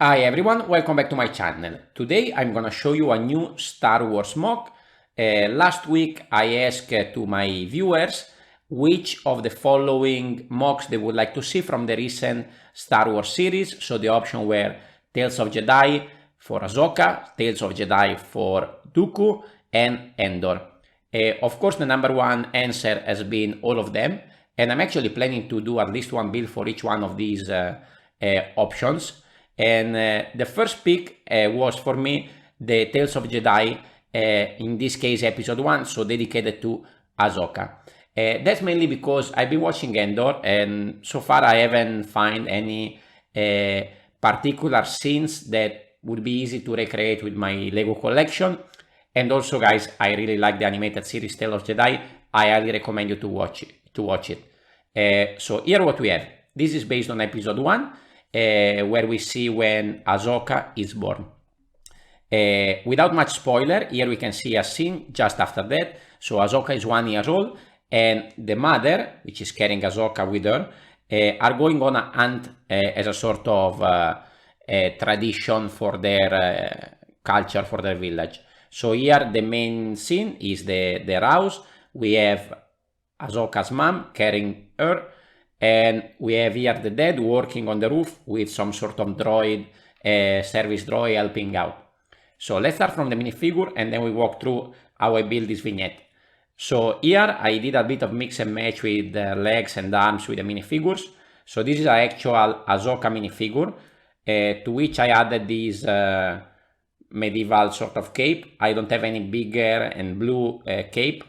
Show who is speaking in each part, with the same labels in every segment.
Speaker 1: Hi everyone, welcome back to my channel. Today I'm gonna show you a new Star Wars mock. Last week I asked to my viewers which of the following mocks they would like to see from the recent Star Wars series. So the options were Tales of Jedi for Ahsoka, Tales of Jedi for Dooku, and Endor. Of course, the number one answer has been all of them, and I'm actually planning to do at least one build for each one of these options. And the first pick was for me the Tales of Jedi, in this case episode 1, so dedicated to Ahsoka. That's mainly because I've been watching Endor and so far I haven't found any particular scenes that would be easy to recreate with my Lego collection. And also guys, I really like the animated series Tales of Jedi. I highly recommend you to watch it. So here what we have. This is based on episode 1. Where we see when Ahsoka is born. Without much spoiler, here we can see a scene just after that. So Ahsoka is 1 year old and the mother, which is carrying Ahsoka with her, are going on a hunt as a sort of tradition for their culture, for their village. So here the main scene is their house. We have Ahsoka's mom carrying her, and we have here the dad working on the roof with some sort of droid, service droid helping out. So let's start from the minifigure and then we walk through how I build this vignette. So here I did a bit of mix and match with the legs and arms with the minifigures. So this is an actual Ahsoka minifigure, to which I added this medieval sort of cape. I don't have any bigger and blue cape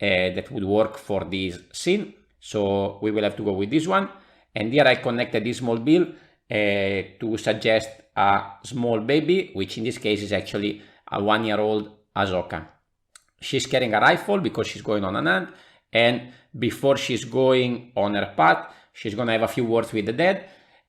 Speaker 1: that would work for this scene. So we will have to go with this one. And here I connected this small build to suggest a small baby, which in this case is actually a 1 year old Ahsoka. She's carrying a rifle because she's going on an hunt. And before she's going on her path, she's going to have a few words with the dad.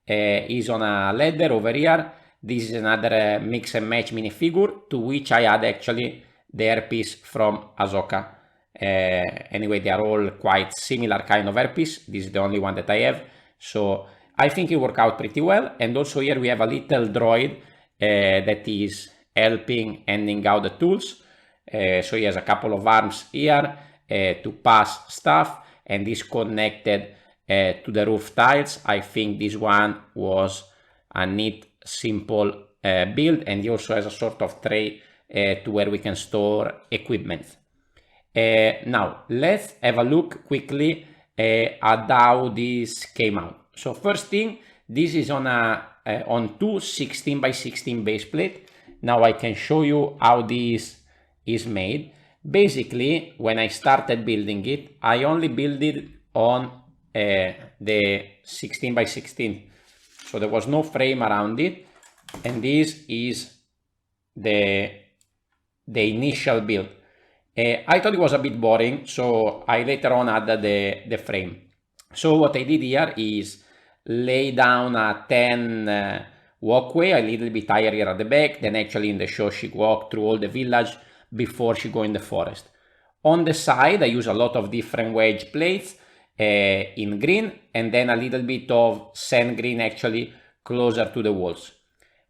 Speaker 1: He's on a ladder over here. This is another mix and match minifigure to which I add actually the hairpiece from Ahsoka. Anyway, they are all quite similar kind of hairpiece. This is the only one that I have, so I think it worked out pretty well. And also here we have a little droid that is helping handing out the tools. So he has a couple of arms here to pass stuff, and this connected to the roof tiles. I think this one was a neat, simple build, and he also has a sort of tray to where we can store equipment. Now let's have a look quickly at how this came out. So first thing, this is on two 16 by 16 base plate. Now I can show you how this is made. Basically, when I started building it, I only built it on the 16 by 16. So there was no frame around it. And this is the initial build. I thought it was a bit boring, so I later on added the frame. So what I did here is lay down a 10 walkway, a little bit higher here at the back. Then actually in the show she walked through all the village before she go in the forest. On the side I use a lot of different wedge plates in green, and then a little bit of sand green actually closer to the walls.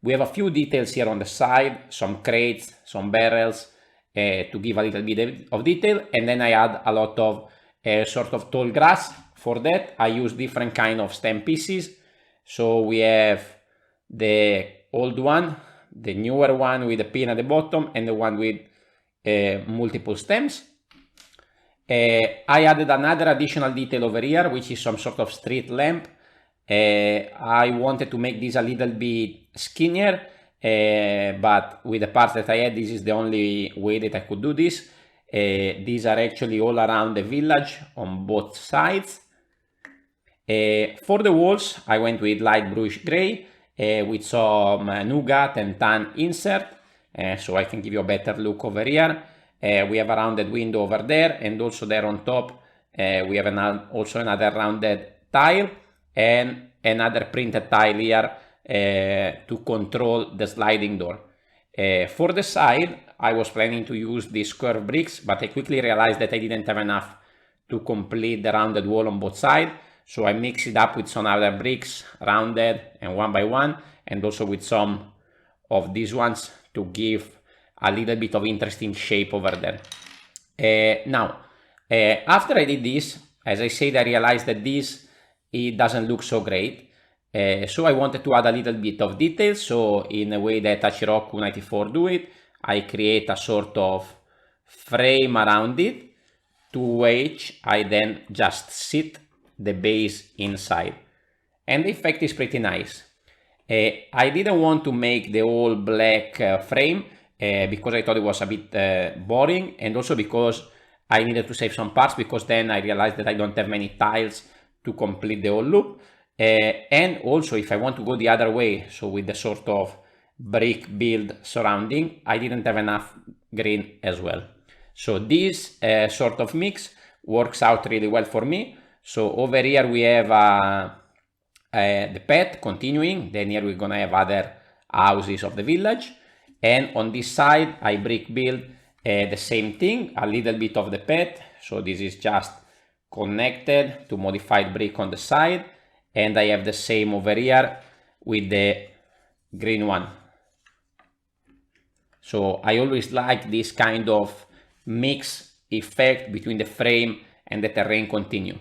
Speaker 1: We have a few details here on the side, some crates, some barrels, to give a little bit of detail, and then I add a lot of sort of tall grass. For that I use different kind of stem pieces. So we have the old one, the newer one with the pin at the bottom, and the one with multiple stems. I added another additional detail over here, which is some sort of street lamp. I wanted to make this a little bit skinnier, but with the parts that I had, this is the only way that I could do this. These are actually all around the village on both sides. For the walls, I went with light bluish gray with some nougat and tan insert, so I can give you a better look over here. We have a rounded window over there, and also there on top we have also another rounded tile and another printed tile here to control the sliding door. For the side, I was planning to use these curved bricks, but I quickly realized that I didn't have enough to complete the rounded wall on both sides. So I mix it up with some other bricks, rounded and one by one, and also with some of these ones to give a little bit of interesting shape over there. Now, after I did this, as I said, I realized that it doesn't look so great. So I wanted to add a little bit of detail. So in a way that Hachiroku 94 do it, I create a sort of frame around it, to which I then just sit the base inside. And the effect is pretty nice. I didn't want to make the all black frame because I thought it was a bit boring, and also because I needed to save some parts, because then I realized that I don't have many tiles to complete the whole loop. And also, if I want to go the other way, so with the sort of brick build surrounding, I didn't have enough green as well. So this sort of mix works out really well for me. So over here we have the pet continuing, then here we're gonna have other houses of the village, and on this side I brick build the same thing, a little bit of the pet. So this is just connected to modified brick on the side, and I have the same over here with the green one. So I always like this kind of mix effect between the frame and the terrain continue.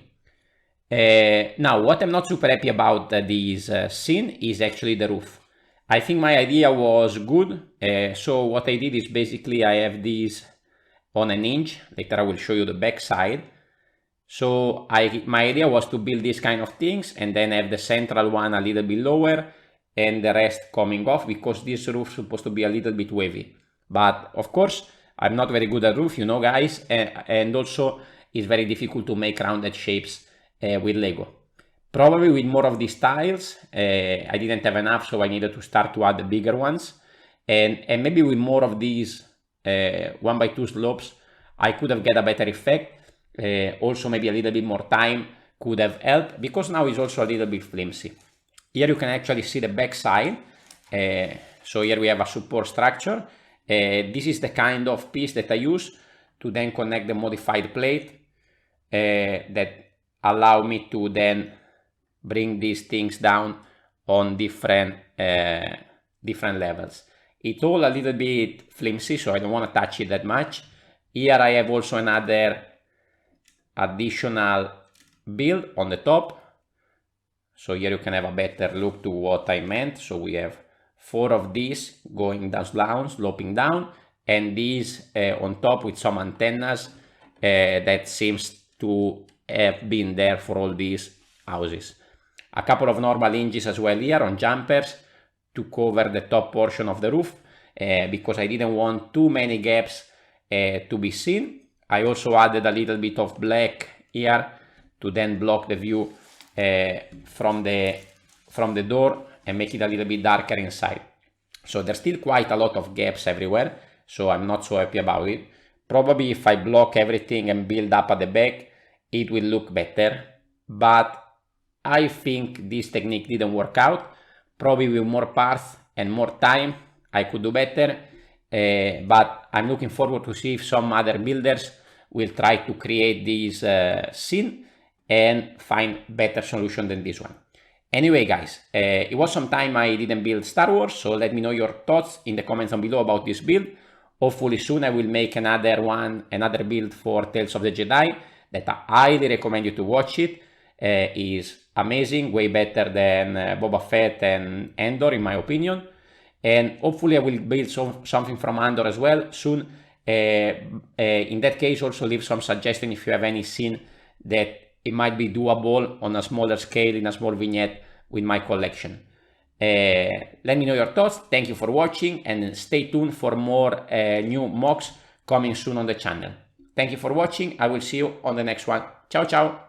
Speaker 1: Now, what I'm not super happy about this scene is actually the roof. I think my idea was good. So what I did is basically I have these on an hinge. Later I will show you the back side. So my idea was to build these kind of things and then have the central one a little bit lower and the rest coming off, because this roof is supposed to be a little bit wavy. But of course, I'm not very good at roof, you know, guys, and also it's very difficult to make rounded shapes with Lego. Probably with more of these tiles, I didn't have enough, so I needed to start to add the bigger ones. And maybe with more of these 1x2 slopes, I could have get a better effect. Also maybe a little bit more time could have helped, because now it's also a little bit flimsy. Here you can actually see the back side. So here we have a support structure. This is the kind of piece that I use to then connect the modified plate that allow me to then bring these things down on different levels. It's all a little bit flimsy, so I don't want to touch it that much. Here I have also another additional build on the top. So here you can have a better look to what I meant. So we have 4 of these going down, sloping down, and these on top with some antennas that seems to have been there for all these houses. A couple of normal hinges as well here on jumpers to cover the top portion of the roof, because I didn't want too many gaps to be seen. I also added a little bit of black here to then block the view from the door and make it a little bit darker inside. So there's still quite a lot of gaps everywhere, so I'm not so happy about it. Probably if I block everything and build up at the back, it will look better, but I think this technique didn't work out. Probably with more parts and more time, I could do better, but I'm looking forward to see if some other builders will try to create this scene and find better solution than this one. Anyway, guys, it was some time I didn't build Star Wars, so let me know your thoughts in the comments down below about this build. Hopefully soon I will make another build for Tales of the Jedi that I highly recommend you to watch it. Is amazing, way better than Boba Fett and Andor in my opinion. And hopefully I will build something from Andor as well soon. In that case, also leave some suggestion if you have any scene that it might be doable on a smaller scale in a small vignette with my collection. Let me know your thoughts. Thank you for watching, and stay tuned for more new mocks coming soon on the channel. Thank you for watching. I will see you on the next one. Ciao, ciao.